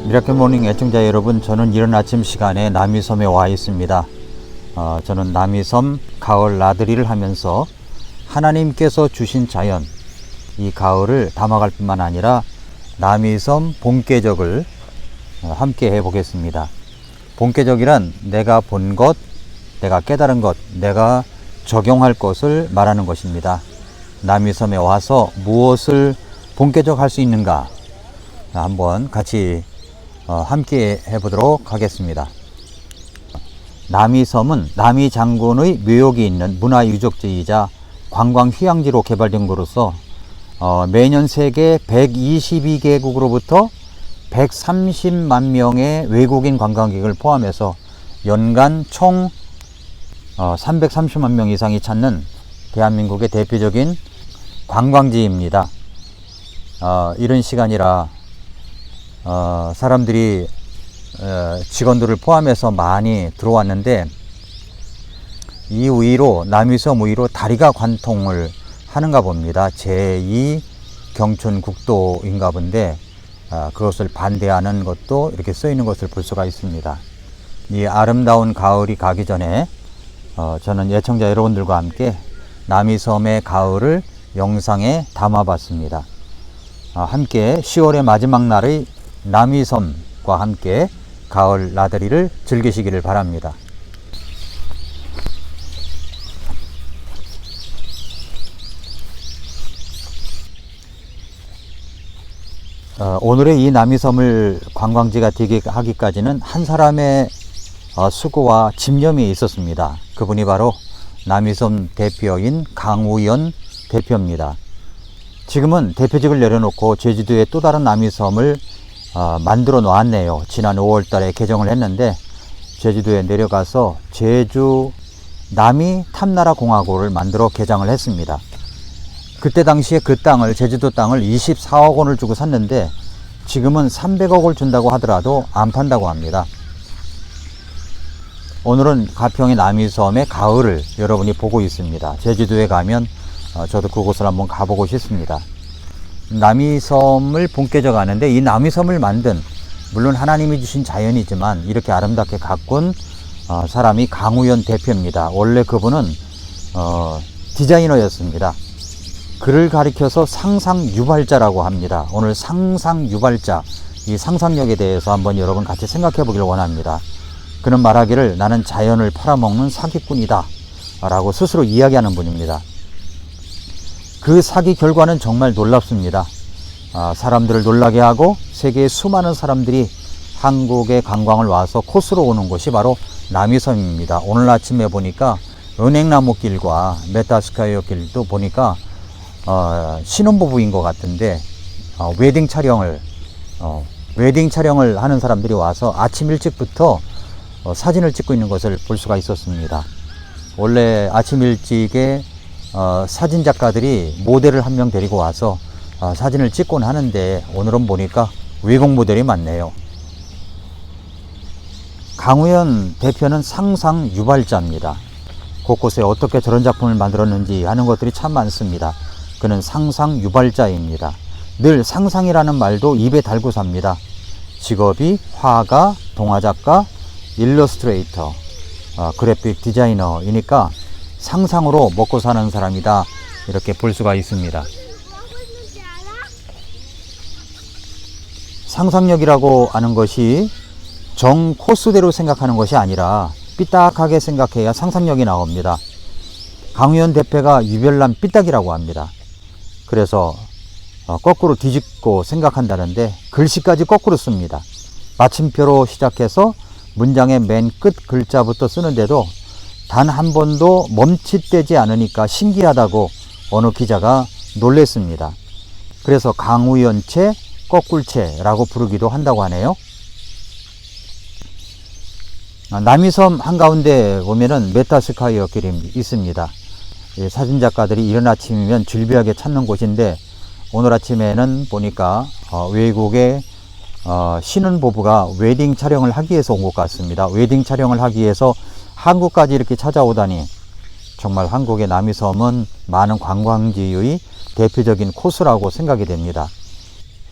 미라클 모닝 애청자 여러분, 저는 이른 아침 시간에 남이섬에 와 있습니다. 저는 남이섬 가을 나들이를 하면서 하나님께서 주신 자연, 이 가을을 담아갈 뿐만 아니라 남이섬 본궤적을 함께 해보겠습니다. 본궤적이란 내가 본 것, 내가 깨달은 것, 내가 적용할 것을 말하는 것입니다. 남이섬에 와서 무엇을 본궤적할 수 있는가 한번 같이 함께 해보도록 하겠습니다. 남이섬은 남이 장군의 묘역이 있는 문화유적지이자 관광 휴양지로 개발된 것으로서 매년 세계 122개국으로부터 130만 명의 외국인 관광객을 포함해서 연간 총 330만 명 이상이 찾는 대한민국의 대표적인 관광지입니다. 이런 시간이라 사람들이 직원들을 포함해서 많이 들어왔는데, 이 우위로 남이섬 우위로 다리가 관통을 하는가 봅니다. 제2 경춘국도인가 본데 그것을 반대하는 것도 이렇게 써 있는 것을 볼 수가 있습니다. 이 아름다운 가을이 가기 전에 저는 애청자 여러분들과 함께 남이섬의 가을을 영상에 담아봤습니다. 함께 10월의 마지막 날의 남이섬과 함께 가을 나들이를 즐기시기를 바랍니다. 오늘의 이 남이섬을 관광지가 되게 하기까지는 한 사람의 수고와 집념이 있었습니다. 그분이 바로 남이섬 대표인 강우연 대표입니다. 지금은 대표직을 내려놓고 제주도에 또 다른 남이섬을 만들어 놓았네요. 지난 5월 달에 개정을 했는데 제주도에 내려가서 제주 남이 탐나라 공화국을 만들어 개장을 했습니다. 그때 당시에 그 땅을, 제주도 땅을 24억 원을 주고 샀는데 지금은 300억을 준다고 하더라도 안 판다고 합니다. 오늘은 가평의 남이섬의 가을을 여러분이 보고 있습니다. 제주도에 가면 저도 그곳을 한번 가보고 싶습니다. 남이섬을 본궤적 하는데, 이 남이섬을 만든, 물론 하나님이 주신 자연이지만 이렇게 아름답게 가꾼 사람이 강우연 대표입니다. 원래 그분은 디자이너였습니다. 그를 가리켜서 상상유발자라고 합니다. 오늘 상상유발자, 이 상상력에 대해서 한번 여러분 같이 생각해 보길 원합니다. 그는 말하기를 나는 자연을 팔아먹는 사기꾼이다 라고 스스로 이야기하는 분입니다. 그 사기 결과는 정말 놀랍습니다. 사람들을 놀라게 하고 세계의 수많은 사람들이 한국에 관광을 와서 코스로 오는 곳이 바로 남이섬입니다. 오늘 아침에 보니까 은행나무길과 메타스카이어 길도 보니까 신혼부부인 것 같은데 웨딩 촬영을 하는 사람들이 와서 아침 일찍부터 사진을 찍고 있는 것을 볼 수가 있었습니다. 원래 아침 일찍에 사진 작가들이 모델을 한 명 데리고 와서 사진을 찍곤 하는데 오늘은 보니까 외국 모델이 많네요. 강우연 대표는 상상 유발자입니다. 곳곳에 어떻게 저런 작품을 만들었는지 하는 것들이 참 많습니다. 그는 상상 유발자입니다. 늘 상상이라는 말도 입에 달고 삽니다. 직업이 화가, 동화작가, 일러스트레이터, 그래픽 디자이너이니까 상상으로 먹고 사는 사람이다, 이렇게 볼 수가 있습니다. 상상력이라고 하는 것이 정 코스대로 생각하는 것이 아니라 삐딱하게 생각해야 상상력이 나옵니다. 강우연 대표가 유별난 삐딱이라고 합니다. 그래서 거꾸로 뒤집고 생각한다는데 글씨까지 거꾸로 씁니다. 마침표로 시작해서 문장의 맨 끝 글자부터 쓰는데도 단 한 번도 멈칫되지 않으니까 신기하다고 어느 기자가 놀랬습니다. 그래서 강우연체, 거꿀체라고 부르기도 한다고 하네요. 남이섬 한가운데 보면은 메타스카이어 길이 있습니다. 사진작가들이 이른 아침이면 즐비하게 찾는 곳인데, 오늘 아침에는 보니까 외국의 신혼부부가 웨딩 촬영을 하기 위해서 온 것 같습니다. 웨딩 촬영을 하기 위해서 한국까지 이렇게 찾아오다니, 정말 한국의 남이섬은 많은 관광지의 대표적인 코스라고 생각이 됩니다.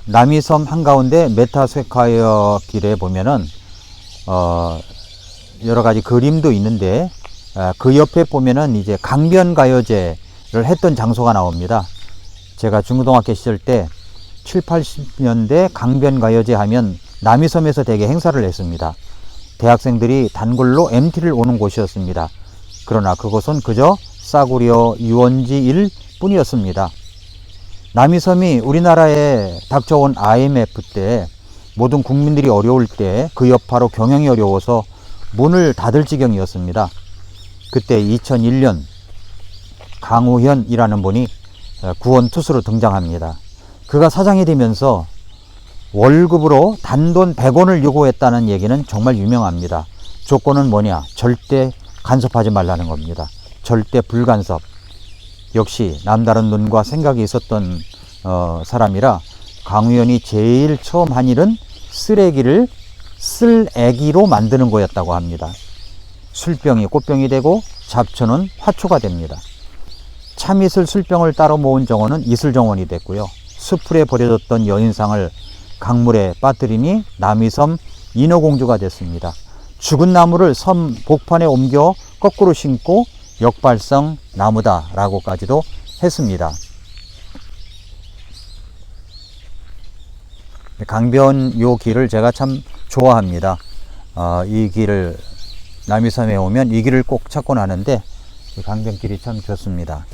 남이섬 한가운데 메타세콰이어 길에 보면은 여러 가지 그림도 있는데 그 옆에 보면은 이제 강변가요제를 했던 장소가 나옵니다. 제가 중고등학교 시절 때 7, 80년대 강변가요제 하면 남이섬에서 대개 행사를 했습니다. 대학생들이 단골로 MT를 오는 곳이었습니다. 그러나 그곳은 그저 싸구려 유원지일 뿐이었습니다. 남이섬이 우리나라에 닥쳐온 IMF 때 모든 국민들이 어려울 때 그 여파로 경영이 어려워서 문을 닫을 지경이었습니다. 그때 2001년 강우현이라는 분이 구원투수로 등장합니다. 그가 사장이 되면서 월급으로 단돈 100원을 요구했다는 얘기는 정말 유명합니다. 조건은 뭐냐? 절대 간섭하지 말라는 겁니다. 절대 불간섭. 역시 남다른 눈과 생각이 있었던 사람이라 강우현이 제일 처음 한 일은 쓰레기를 쓸애기로 만드는 거였다고 합니다. 술병이 꽃병이 되고 잡초는 화초가 됩니다. 참이슬 술병을 따로 모은 정원은 이슬정원이 됐고요. 수풀에 버려졌던 여인상을 강물에 빠뜨리니 남이섬 인어공주가 됐습니다. 죽은 나무를 섬 복판에 옮겨 거꾸로 심고 역발성 나무다 라고까지도 했습니다. 강변 요 길을 제가 참 좋아합니다. 이 길을 남이섬에 오면 이 길을 꼭 찾곤 하는데 강변길이 참 좋습니다.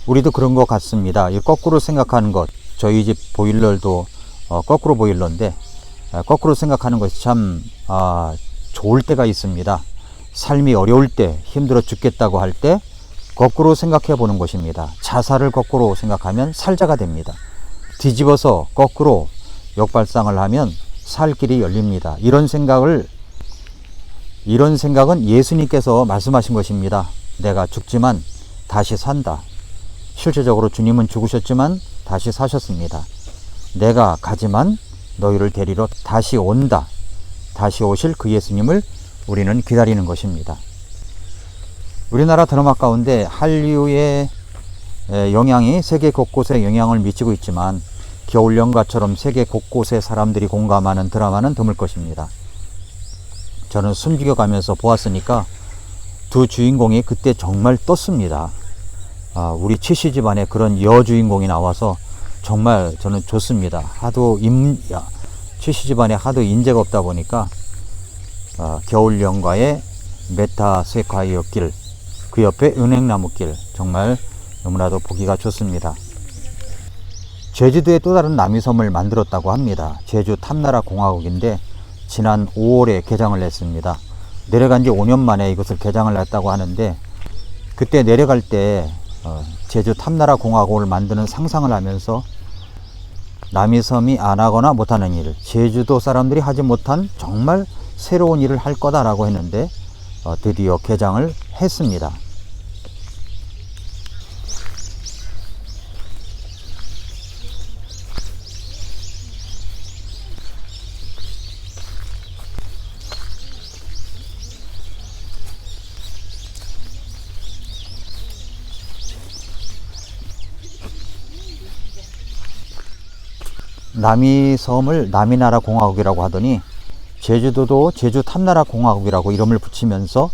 우리도 그런 것 같습니다. 이 거꾸로 생각하는 것, 저희 집 보일러도 거꾸로 보일러인데 거꾸로 생각하는 것이 참 좋을 때가 있습니다. 삶이 어려울 때, 힘들어 죽겠다고 할 때 거꾸로 생각해 보는 것입니다. 자살을 거꾸로 생각하면 살자가 됩니다. 뒤집어서 거꾸로 역발상을 하면 살 길이 열립니다. 이런 생각은 예수님께서 말씀하신 것입니다. 내가 죽지만 다시 산다. 실제적으로 주님은 죽으셨지만 다시 사셨습니다. 내가 가지만 너희를 데리러 다시 온다. 다시 오실 그 예수님을 우리는 기다리는 것입니다. 우리나라 드라마 가운데 한류의 영향이 세계 곳곳에 영향을 미치고 있지만 겨울연가처럼 세계 곳곳에 사람들이 공감하는 드라마는 드물 것입니다. 저는 숨죽여가면서 보았으니까 두 주인공이 그때 정말 떴습니다. 우리 최씨 집안에 그런 여주인공이 나와서 정말 저는 좋습니다. 최씨 집안에 하도 인재가 없다 보니까 겨울연가의 메타세콰이어 길, 그 옆에 은행나무 길, 정말 너무나도 보기가 좋습니다. 제주도에 또 다른 남이섬을 만들었다고 합니다. 제주 탐나라 공화국인데 지난 5월에 개장을 했습니다. 내려간 지 5년 만에 이것을 개장을 했다고 하는데 그때 내려갈 때 제주 탐나라 공화국을 만드는 상상을 하면서 남이섬이 안 하거나 못하는 일, 제주도 사람들이 하지 못한 정말 새로운 일을 할 거다라고 했는데 드디어 개장을 했습니다. 남이섬을 남이나라 공화국이라고 하더니 제주도도 제주 탐나라 공화국이라고 이름을 붙이면서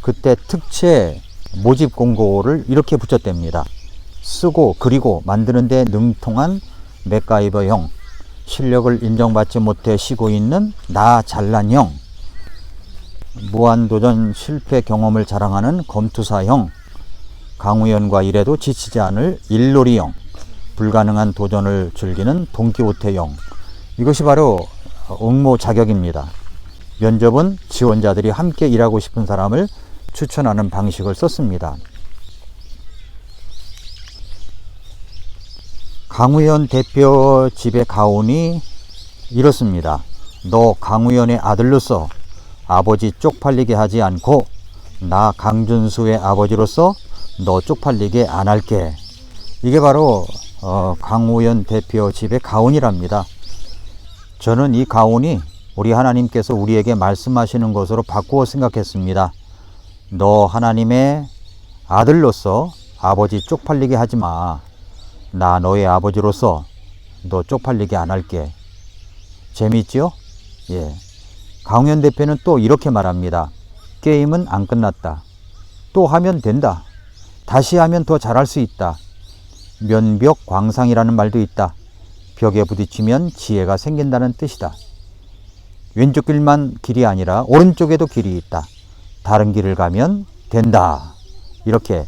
그때 특채 모집 공고를 이렇게 붙였답니다. 쓰고 그리고 만드는 데 능통한 맥가이버형, 실력을 인정받지 못해 쉬고 있는 나 잘난형, 무한도전 실패 경험을 자랑하는 검투사형, 강우현과 일해도 지치지 않을 일놀이형, 불가능한 도전을 즐기는 돈키호테형. 이것이 바로 응모 자격입니다. 면접은 지원자들이 함께 일하고 싶은 사람을 추천하는 방식을 썼습니다. 강우현 대표 집의 가훈이 이렇습니다. 너 강우현의 아들로서 아버지 쪽팔리게 하지 않고 나 강준수의 아버지로서 너 쪽팔리게 안 할게. 이게 바로 강우현 대표 집의 가훈이랍니다. 저는 이 가훈이 우리 하나님께서 우리에게 말씀하시는 것으로 바꾸어 생각했습니다. 너 하나님의 아들로서 아버지 쪽팔리게 하지 마. 나 너의 아버지로서 너 쪽팔리게 안 할게. 재미있죠? 예. 강훈 대표는 또 이렇게 말합니다. 게임은 안 끝났다. 또 하면 된다. 다시 하면 더 잘할 수 있다. 면벽광상이라는 말도 있다. 벽에 부딪히면 지혜가 생긴다는 뜻이다. 왼쪽 길만 길이 아니라 오른쪽에도 길이 있다. 다른 길을 가면 된다. 이렇게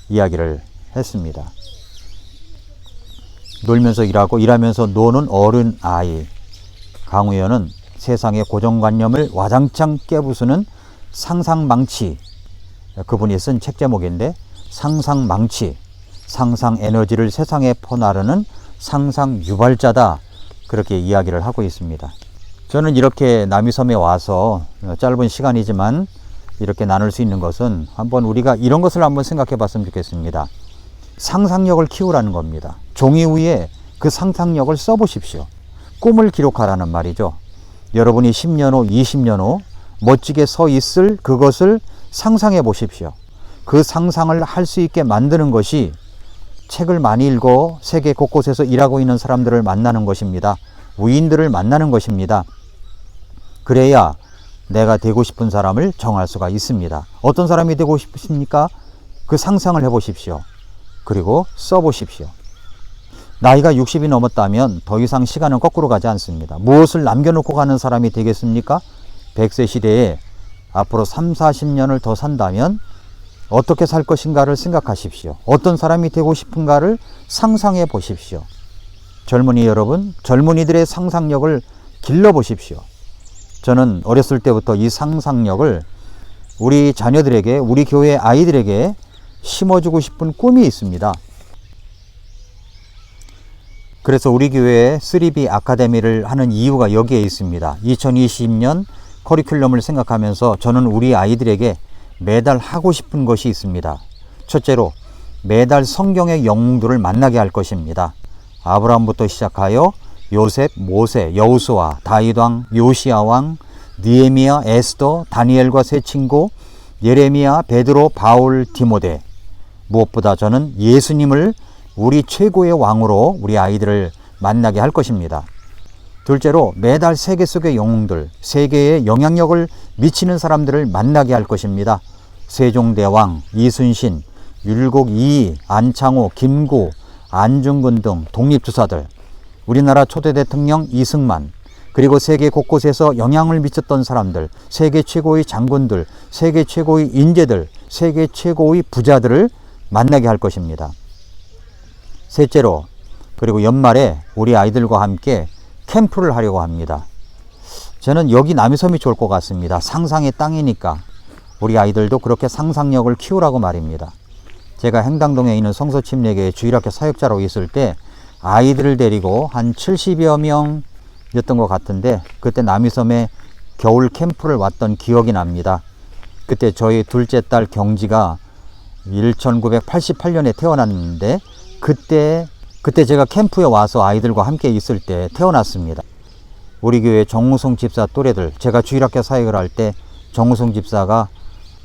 이야기를 했습니다. 놀면서 일하고 일하면서 노는 어른 아이. 강우현은 세상의 고정관념을 와장창 깨부수는 상상망치. 그분이 쓴 책 제목인데 상상망치, 상상에너지를 세상에 퍼나르는 상상유발자다. 그렇게 이야기를 하고 있습니다. 저는 이렇게 남이섬에 와서 짧은 시간이지만 이렇게 나눌 수 있는 것은 한번 우리가 이런 것을 한번 생각해 봤으면 좋겠습니다. 상상력을 키우라는 겁니다. 종이 위에 그 상상력을 써보십시오. 꿈을 기록하라는 말이죠. 여러분이 10년 후, 20년 후 멋지게 서 있을 그것을 상상해 보십시오. 그 상상을 할 수 있게 만드는 것이 책을 많이 읽어 세계 곳곳에서 일하고 있는 사람들을 만나는 것입니다. 위인들을 만나는 것입니다. 그래야 내가 되고 싶은 사람을 정할 수가 있습니다. 어떤 사람이 되고 싶으십니까? 그 상상을 해보십시오. 그리고 써보십시오. 나이가 60이 넘었다면 더 이상 시간은 거꾸로 가지 않습니다. 무엇을 남겨놓고 가는 사람이 되겠습니까? 100세 시대에 앞으로 3, 40년을 더 산다면 어떻게 살 것인가를 생각하십시오. 어떤 사람이 되고 싶은가를 상상해 보십시오. 젊은이 여러분, 젊은이들의 상상력을 길러보십시오. 저는 어렸을 때부터 이 상상력을 우리 자녀들에게, 우리 교회 아이들에게 심어주고 싶은 꿈이 있습니다. 그래서 우리 교회에 3B 아카데미를 하는 이유가 여기에 있습니다. 2020년 커리큘럼을 생각하면서 저는 우리 아이들에게 매달 하고 싶은 것이 있습니다. 첫째로 매달 성경의 영웅들을 만나게 할 것입니다. 아브라함부터 시작하여 요셉, 모세, 여호수아, 다윗왕, 요시야왕, 느헤미야, 에스더, 다니엘과 세 친구, 예레미야, 베드로, 바울, 디모데. 무엇보다 저는 예수님을 우리 최고의 왕으로 우리 아이들을 만나게 할 것입니다. 둘째로 매달 세계 속의 영웅들, 세계에 영향력을 미치는 사람들을 만나게 할 것입니다. 세종대왕, 이순신, 율곡 이이, 안창호, 김구, 안중근 등 독립투사들, 우리나라 초대 대통령 이승만, 그리고 세계 곳곳에서 영향을 미쳤던 사람들, 세계 최고의 장군들, 세계 최고의 인재들, 세계 최고의 부자들을 만나게 할 것입니다. 셋째로, 그리고 연말에 우리 아이들과 함께 캠프를 하려고 합니다. 저는 여기 남이섬이 좋을 것 같습니다. 상상의 땅이니까 우리 아이들도 그렇게 상상력을 키우라고 말입니다. 제가 행당동에 있는 성서침례교회 주일학교 사역자로 있을 때 아이들을 데리고 한 70여 명이었던 것 같은데 그때 남이섬에 겨울 캠프를 왔던 기억이 납니다. 그때 저희 둘째 딸 경지가 1988년에 태어났는데 그때 제가 캠프에 와서 아이들과 함께 있을 때 태어났습니다. 우리 교회 정우성 집사 또래들, 제가 주일학교 사역을 할 때 정우성 집사가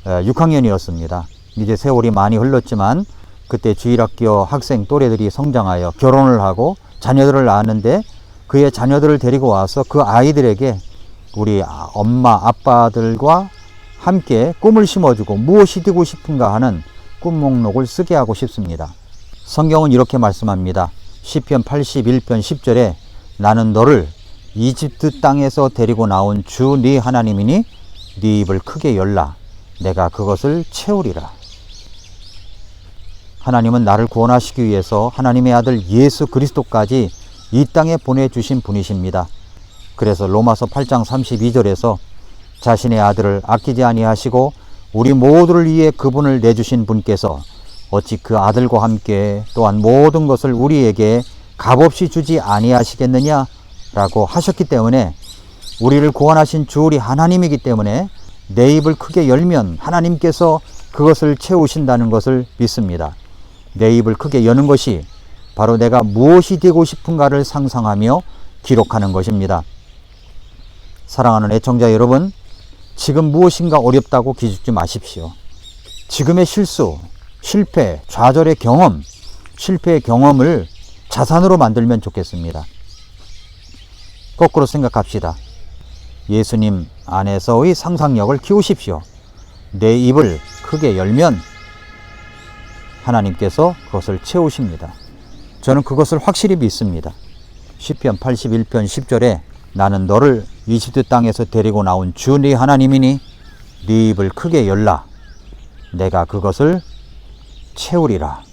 6학년이었습니다. 이제 세월이 많이 흘렀지만 그때 주일학교 학생 또래들이 성장하여 결혼을 하고 자녀들을 낳았는데 그의 자녀들을 데리고 와서 그 아이들에게 우리 엄마 아빠들과 함께 꿈을 심어주고 무엇이 되고 싶은가 하는 꿈 목록을 쓰게 하고 싶습니다. 성경은 이렇게 말씀합니다. 시편 81편 10절에 나는 너를 이집트 땅에서 데리고 나온 주 네 하나님이니 네 입을 크게 열라 내가 그것을 채우리라. 하나님은 나를 구원하시기 위해서 하나님의 아들 예수 그리스도까지 이 땅에 보내주신 분이십니다. 그래서 로마서 8장 32절에서 자신의 아들을 아끼지 아니하시고 우리 모두를 위해 그분을 내주신 분께서 어찌 그 아들과 함께 또한 모든 것을 우리에게 값없이 주지 아니하시겠느냐 라고 하셨기 때문에 우리를 구원하신 주 우리 하나님이기 때문에 내 입을 크게 열면 하나님께서 그것을 채우신다는 것을 믿습니다. 내 입을 크게 여는 것이 바로 내가 무엇이 되고 싶은가를 상상하며 기록하는 것입니다. 사랑하는 애청자 여러분, 지금 무엇인가 어렵다고 기죽지 마십시오. 지금의 실수, 실패, 좌절의 경험, 실패의 경험을 자산으로 만들면 좋겠습니다. 거꾸로 생각합시다. 예수님 안에서의 상상력을 키우십시오. 내 입을 크게 열면 하나님께서 그것을 채우십니다. 저는 그것을 확실히 믿습니다. 시편 81편 10절에 나는 너를 이집트 땅에서 데리고 나온 주 네 하나님이니 네 입을 크게 열라. 내가 그것을 채우리라.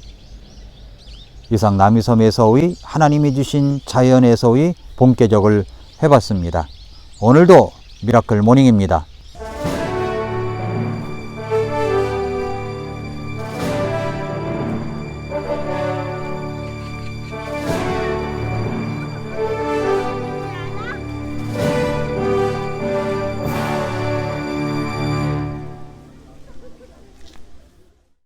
이상 남이섬에서의 하나님이 주신 자연에서의 본궤적을 해봤습니다. 오늘도 미라클 모닝입니다.